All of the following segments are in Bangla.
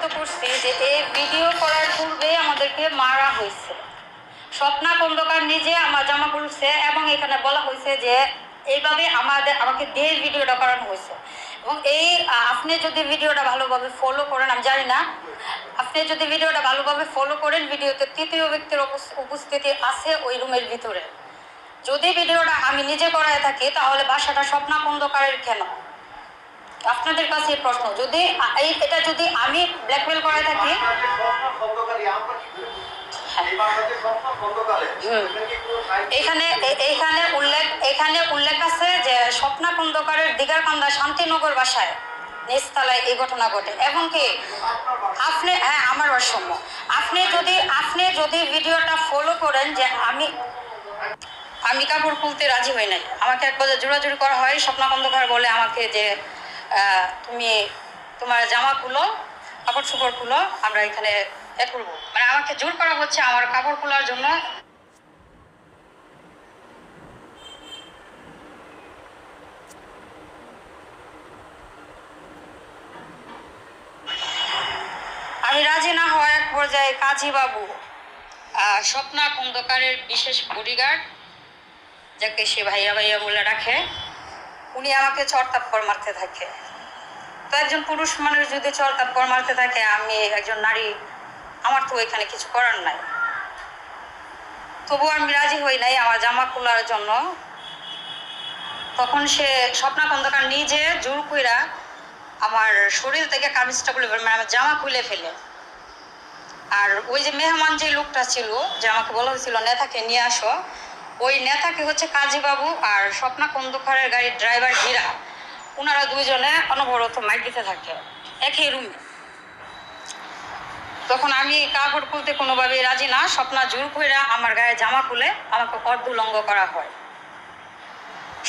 অবগত করছি যে এই ভিডিও করার পূর্বে আমাদেরকে মারা হয়েছে। স্বপ্না খন্দকার নিজে আমার জামা খুলছে এবং এখানে বলা হয়েছে যে এইভাবে আমাকে দিয়ে ভিডিওটা করানো হয়েছে। এবং আপনি যদি ভিডিওটা ভালোভাবে ফলো করেন, আমি জানি না, আপনি যদি ভিডিওটা ভালোভাবে ফলো করেন, ভিডিওতে তৃতীয় ব্যক্তির উপস্থিতি আছে ওই রুমের ভিতরে। যদি ভিডিওটা আমি নিজে করায় থাকি তাহলে বাসাটা স্বপ্না খন্দকারের কেন? আপনাদের কাছে প্রশ্ন, যদি এটা যদি আমি ব্ল্যাকমেল করে থাকি, এখানে উল্লেখ আছে যে স্বপ্না খন্দকারের দিগারকান্দা শান্তিনগর বাসায় নিচতলায় এই ঘটনা ঘটে। এবং কি আপনি, হ্যাঁ আমার অসম্য, আপনি যদি ভিডিওটা ফলো করেন যে আমি কাপড় খুলতে রাজি হই নাই, আমাকে এক বাজে জোরাজুরি করা হয়। স্বপ্না খন্দকার বলে আমাকে যে তুমি তোমার জামা খুলো, কাপড় চোপড় খুলো, আমরা এখানে এ করবো, মানে আমাকে জোর করা হচ্ছে আমার কাপড় খোলার জন্য। আমি রাজি না হওয়ার এক পর্যায়ে কাজী বাবু, স্বপ্না খন্দকারের বিশেষ বডিগার্ড, যাকে সে ভাইয়া ভাইয়া বলে রাখে, উনি আমাকে চড়তাপ্পর মারতে থাকে। তো একজন পুরুষ মানুষ যদি চড়তাপ্পর মারতে থাকে, আমি একজন নারী, আমার তো এখানে কিছু করার নাই। তবুও আমি রাজি হই নাই আমার জামা খোলার জন্য। তখন সে স্বপ্না খন্দকার নিজে জোর কইরা আমার শরীর থেকে কামিজটা খুলে, মানে আমার জামা খুলে ফেলে। আর ওই যে মেহমান যে লোকটা ছিল, যে আমাকে বলা হয়েছিল নেতাকে নিয়ে আসো, ওই নেতাকে হচ্ছে কাজী বাবু আর স্বপ্না খন্দকারের গাড়ির ড্রাইভার হীরা, ওনারা দুইজনে অনবরত মাইক দিতে থাকে একই রুমে। তখন আমি কাপড় খুলতে কোনোভাবেই রাজি না। স্বপ্না জোর কইরা আমার গায়ে জামা খুলে আমাকে অর্ধলঙ্গ করা হয়।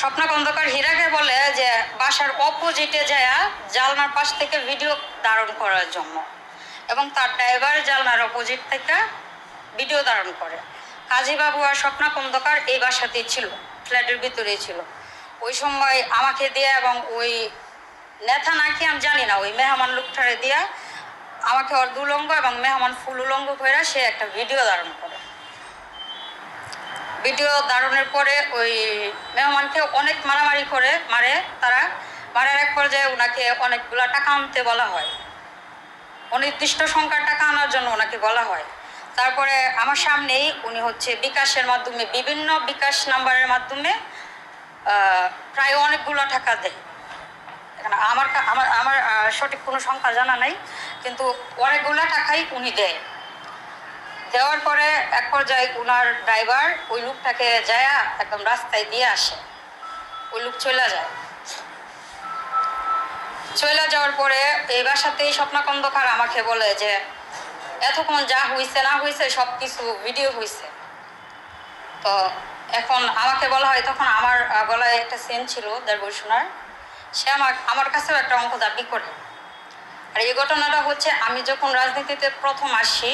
স্বপ্না খন্দকার হীরাকে বলে যে বাসার অপোজিটে যায় জালনার পাশ থেকে ভিডিও ধারণ করার জন্য, এবং তার ড্রাইভার জালনার অপোজিট থেকে ভিডিও ধারণ করে। কাজী বাবু আর স্বপ্না খন্দকার এই বাসাতেই ছিল, ফ্ল্যাটের ভিতরেই ছিল। ওই সময় আমাকে দিয়ে এবং ওই নেতা নাকি আমি জানি না, ওই মেহমান লোকটারে দিয়া আমাকে অর্ধুলঙ্গ এবং মেহমান ফুল উলঙ্গ করে সে একটা ভিডিও ধারণ করে। ভিডিও ধারণের পরে ওই মেহমানকে অনেক মারামারি করে তারা মারার এক পর্যায়ে ওনাকে অনেকগুলা টাকা আনতে বলা হয়, অনির্দিষ্ট সংখ্যার টাকা আনার জন্য ওনাকে বলা হয়। তারপরে আমার সামনেই উনি হচ্ছে বিকাশের মাধ্যমে, বিভিন্ন বিকাশ নাম্বারের মাধ্যমে প্রায় অনেকগুলো টাকা দেয়। আমার আমার আমার সঠিক কোনো সংখ্যা জানা নাই, কিন্তু অনেকগুলো টাকাই উনি দেয়। দেওয়ার পরে এক পর্যায়ে উনার ড্রাইভার ওই লোকটাকে যায় একদম রাস্তায় দিয়ে আসে। ওই লোক চলে যায়। চলে যাওয়ার পরে এই বাসাতেই স্বপ্না খন্দকার আমাকে বলে যে এতক্ষণ যা হয়েছে না হয়েছে সব কিছু ভিডিও হয়েছে। তো এখন আমাকে বলা হয়, তখন আমার গলায় একটা চেন ছিল দেড়, সে আমার কাছেও একটা অঙ্ক দাবি করে। আর এই ঘটনাটা হচ্ছে আমি যখন রাজনীতিতে প্রথম আসি,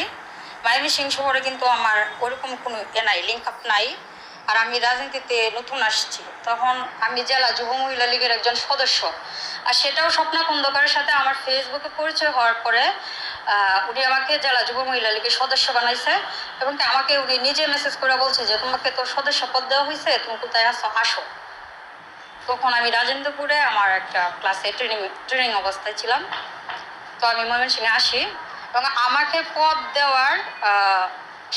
ময়মনসিংহ শহরে কিন্তু আমার ওরকম কোনো নাই, লিঙ্ক আপ নাই। আর আমি রাজনীতিতে নতুন আসছি, তখন আমি জেলা যুব মহিলা লীগের একজন সদস্য। আর সেটাও স্বপ্না খন্দকারের সাথে আমার ফেসবুকে পরিচয় হওয়ার পরে উনি আমাকে জেলা যুব মহিলা লীগের সদস্য বানাইছে, এবং আমাকে উনি নিজে মেসেজ করে বলছে যে তোমাকে তোর সদস্য পদ দেওয়া হয়েছে, তুমি কোথায় আসো। তখন আমি রাজেন্দ্রপুরে আমার একটা ক্লাসে ট্রেনিং অবস্থায় ছিলাম। তো আমি ময়মনসিংহে আসি, এবং আমাকে পদ দেওয়ার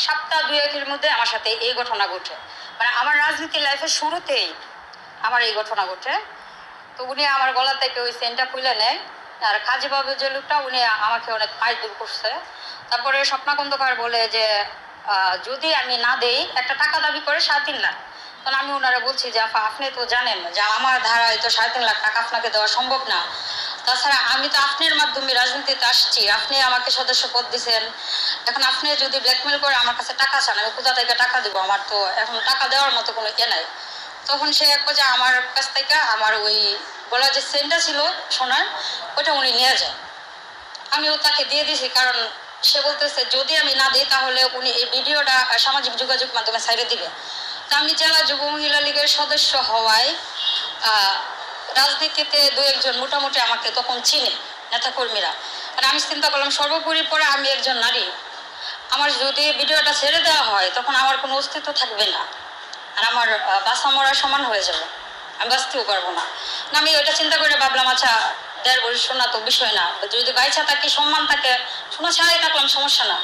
সপ্তাহ দুয়েকের মধ্যে আমার সাথে এই ঘটনা ঘটে। মানে আমার রাজনীতি লাইফের শুরুতেই আমার এই ঘটনা ঘটে। তো উনি আমার গলা থেকে ওই চেনটা খুলে নেয়। আর কাজী বাবু যে লোকটা, উনি আমাকে অনেক মারধর করছে। তারপরে স্বপ্না খন্দকার বলে যে যদি আমি না দেই, একটা টাকা দাবি করে 3.5 লাখ। তখন আমি ওনারা বলছি যে আপনি তো জানেন যে আমার ধারায় তো 3.5 লাখ টাকা আপনাকে দেওয়া সম্ভব না। তাছাড়া আমি তো আপনার মাধ্যমে রাজনীতিতে আসছি, আপনি আমাকে সদস্য পদ দিচ্ছেন, এখন আপনি যদি ব্ল্যাকমেল করে আমার কাছে টাকা চান, আমি কোথা থেকে টাকা দিব? আমার তো এখন টাকা দেওয়ার মতো কোনো নাই। তখন সে এক পর্যায়ে আমার কাছ থেকে আমার ওই গলা যে চেনটা ছিল সোনার, ওটা উনি নিয়ে যায়। আমিও তাকে দিয়ে দিয়েছি, কারণ সে বলতেছে যদি আমি না দিই তাহলে উনি এই ভিডিওটা সামাজিক যোগাযোগ মাধ্যমে ছাইড়ে দিবে। তা আমি জেলা যুব মহিলা লীগের সদস্য হওয়ায় রাজনীতিতে দু একজন মোটামুটি আমাকে তখন চিনে, নেতাকর্মীরা। আর আমি চিন্তা করলাম সর্বোপরি পরে আমি একজন নারী, আমার যদি ভিডিওটা ছেড়ে দেওয়া হয় তখন আমার কোনো অস্তিত্ব থাকবে না, আর আমার বাঁচা মরা সমান হয়ে যাবে, আমি বাঁচতেও পারবো না। আমি ওইটা চিন্তা করে ভাবলাম আচ্ছা 1.5 ভরি সোনা তো বিষয় না, যদি বাইচা থাকে সম্মান থাকে, সোনা ছাড়াই থাকলাম সমস্যা না।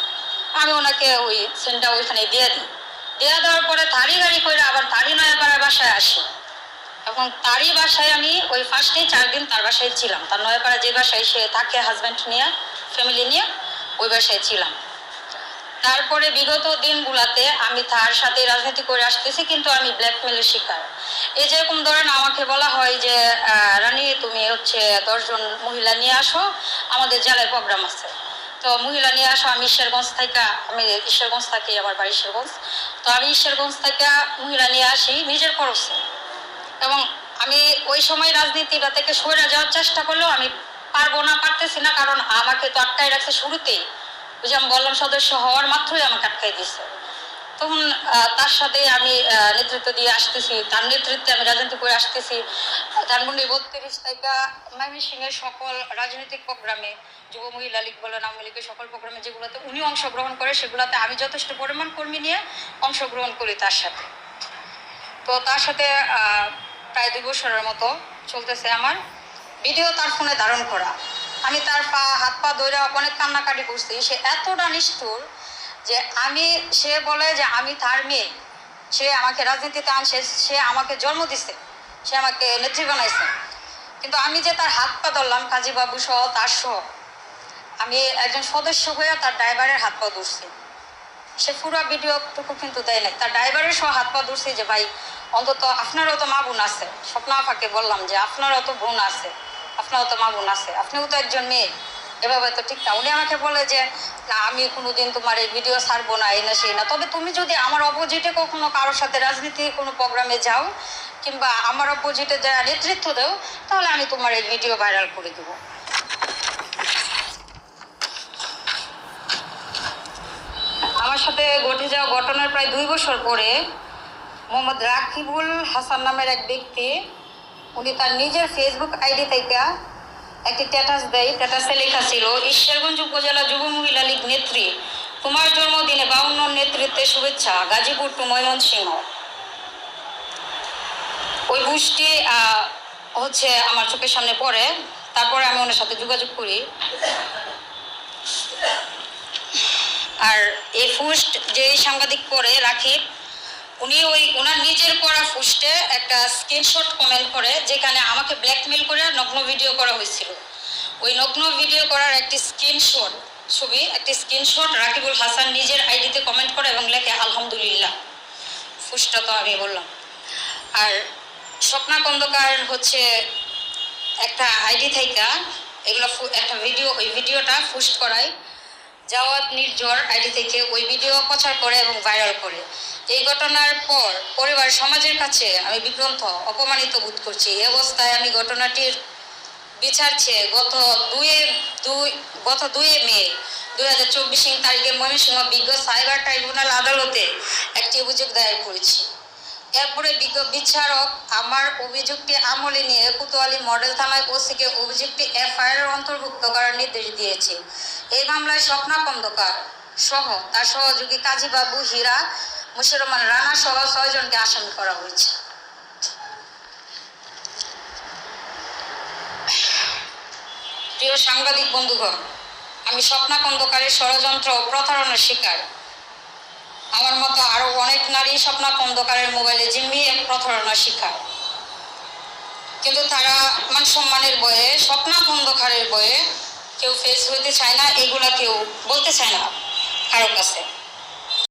আমি ওনাকে ওই সেন্টটা ওইখানে দিয়ে দিই। দিয়ে দেওয়ার পরে তারই গাড়ি করে আবার তারই নয়াপাড়ার বাসায় আসি, এবং তারই বাসায় আমি ওই ফার্স্টেই 4 দিন তার বাসায় ছিলাম। তার নয়াপাড়া যে বাসায় সে থাকে হাজব্যান্ড নিয়ে, ফ্যামিলি নিয়ে, ওই বাসায় ছিলাম। তারপরে বিগত দিনগুলাতে আমি তার সাথে রাজনীতি করে আসতেছি, কিন্তু আমি ব্ল্যাকমেলের শিকার। এই যেরকম ধরেন আমাকে বলা হয় যে রানী তুমি হচ্ছে 10 জন মহিলা নিয়ে আসো, আমাদের জেলায় প্রোগ্রাম আছে, তো মহিলা নিয়ে আসো। আমি ঈশ্বরগঞ্জ থাকি, আমার বাড়ি ঈশ্বরগঞ্জ। তো আমি ঈশ্বরগঞ্জ থেকে মহিলা নিয়ে আসি নিজের খরচে, এবং আমি ওই সময় রাজনীতিটা থেকে সরে যাওয়ার চেষ্টা করলেও আমি পারতেছি না, কারণ আমাকে তো আটকায় রাখছে শুরুতেই। ওই যে আমি বললাম সদস্য হওয়ার মাত্রই আমাকে আটকাই দিচ্ছে। তখন তার সাথে আমি নেতৃত্ব দিয়ে আসতেছি, তার নেতৃত্বে আমি রাজনীতি করে আসতেছি। ধানমন্ডি 32 থেকে ময়মনসিংহের সকল রাজনৈতিক প্রোগ্রামে, যুব মহিলা লীগ বলেন, আওয়ামী লীগের সকল প্রোগ্রামে যেগুলোতে উনি অংশগ্রহণ করে, সেগুলোতে আমি যথেষ্ট পরিমাণ কর্মী নিয়ে অংশগ্রহণ করি তার সাথে। তো তার সাথে প্রায় 2 বছরের মতো চলতেছে আমার ভিডিও তার ফোনে ধারণ করা। আমি তার হাত পা ধরে অনেক কান্নাকাটি করছি। সে এতটা নিষ্ঠুর যে সে বলে যে আমি তার মেয়ে, সে আমাকে রাজনীতিতে আনছে, সে আমাকে জন্ম দিছে, সে আমাকে নেত্রী বানাইছে। কিন্তু আমি যে তার হাত পা ধরলাম, কাজী বাবু সহ তার সহ, আমি একজন সদস্য হয়ে তার ড্রাইভারের হাত পা ধরছি। সে পুরো ভিডিওটুকু কিন্তু দেয় নাই, তার ড্রাইভারের সহ হাত পা ধরছি যে ভাই অন্তত আপনারও তো মা বোন আছে। স্বপ্না আপাকে বললাম যে আপনারও তো বোন আছে, আপনারও তো মা বোন আছে, আপনিও তো একজন মেয়ে, এভাবে তো ঠিক না। উনি আমাকে বলে যে না আমি কোনোদিন তোমার এই ভিডিও ছাড়বো না, এই না সেই না, তবে তুমি যদি আমার অপোজিটে কখনো কারোর সাথে রাজনীতি কোনো প্রোগ্রামে যাও কিংবা আমার অপোজিটে যারা নেতৃত্ব দেও, তাহলে আমি তোমার এই ভিডিও ভাইরাল করে দেবো। আমার সাথে ঘটে যাওয়া ঘটনার প্রায় 2 বছর পরে মোহাম্মদ রাকিবুল হাসান নামের এক ব্যক্তি, উনি তার নিজের ফেসবুক আইডি থেকে একটি স্ট্যাটাস দেয়। স্ট্যাটাসে লেখা ছিল, ঈশ্বরগঞ্জ উপজেলা যুব মহিলা লীগ নেত্রী, তোমার জন্মদিনে 52 নেতৃত্বের শুভেচ্ছা, গাজীপুর টু ময়মনসিংহ। ওই পোস্টটি হচ্ছে আমার চোখের সামনে পড়ে। তারপরে আমি ওনার সাথে যোগাযোগ করি। আর এই পোস্ট যে সাংবাদিক করে রাকিব, উনি ওনার নিজের করা পোস্টে একটা স্ক্রিনশট কমেন্ট করে, যেখানে আমাকে ব্ল্যাকমেল করে নগ্ন ভিডিও করা হয়েছিল। ওই নগ্ন ভিডিও করার একটি স্ক্রিনশট রাকিবুল হাসান নিজের আইডিতে কমেন্ট করে এবং লেখে আলহামদুলিল্লাহ। পোস্টটা তো আমি বললাম। আর স্বপ্না খন্দকার হচ্ছে একটা আইডি থেকে এগুলো একটা ওই ভিডিওটা পোস্ট করায়। জাওয়াদ নির্ঝর আইডি থেকে ওই ভিডিও প্রচার করে এবং ভাইরাল করে। এই ঘটনার পর পরিবার সমাজের কাছে আমি বিভ্রান্ত, অপমানিত বোধ করছি। এই অবস্থায় আমি ঘটনাটির বিচার চেয়ে গত 2 মে 2024 তারিখে ময়মনসিংহ বিজ্ঞ সাইবার ট্রাইব্যুনাল আদালতে একটি অভিযোগ দায়ের করেছি। এরপরে বিজ্ঞ বিচারক আমার অভিযোগটি আমলে নিয়ে কোতোয়ালি মডেল থানায় ওসিকে অভিযোগটি এফআইআর অন্তর্ভুক্ত করার নির্দেশ দিয়েছে। এই মামলায় স্বপ্না খন্দকার সহ তার সহযোগী কাজী বাবু, হীরা, মুশির রহমান রানা সহ 6 জনকে আসামি করা হয়েছে। প্রিয় সাংবাদিক বন্ধুগণ, আমি স্বপ্না খন্দকারের ষড়যন্ত্র ও প্রতারণার শিকার। আমার মতো আরো অনেক নারী স্বপ্না খন্দকারের মোবাইলে জিম্মি এক প্রতারণার শিকার, কিন্তু তারা মান সম্মানের বয়ে, স্বপ্না খন্দকারের বয়ে কেউ ফেস হইতে চায় না, এগুলা কেউ বলতে চায় না কারো কাছে।